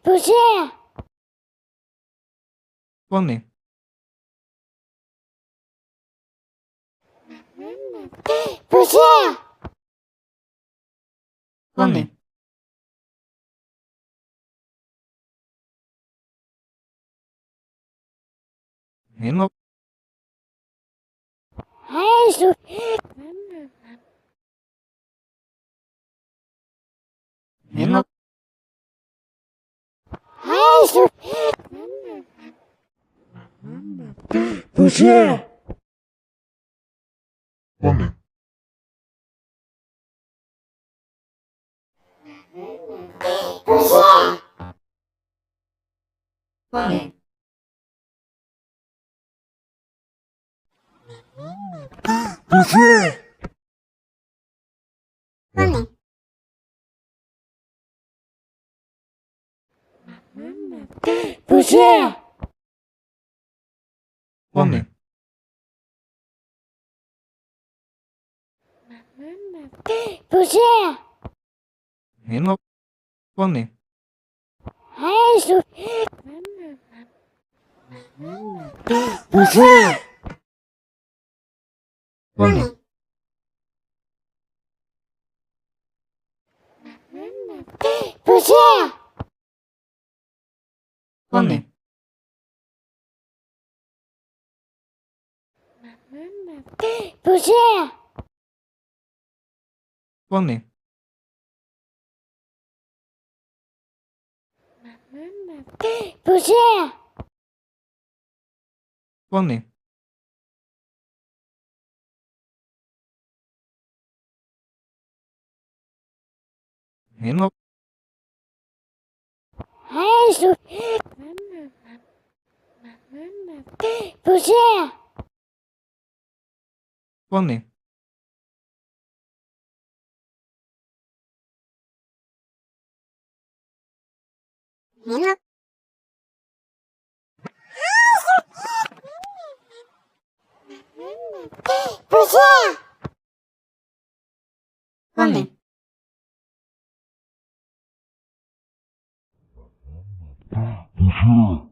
不是， Вони. 不是， Вони. Він 还是 він 还是不是， Вони. 不是， Вони. 不是，不是， Вони. 不是， Він Вони. 还是不是， Вони. 不是， Вони. 不是， Вони. 不是， Вони. він 还是不是， Вони. 不是， Вони. 不是。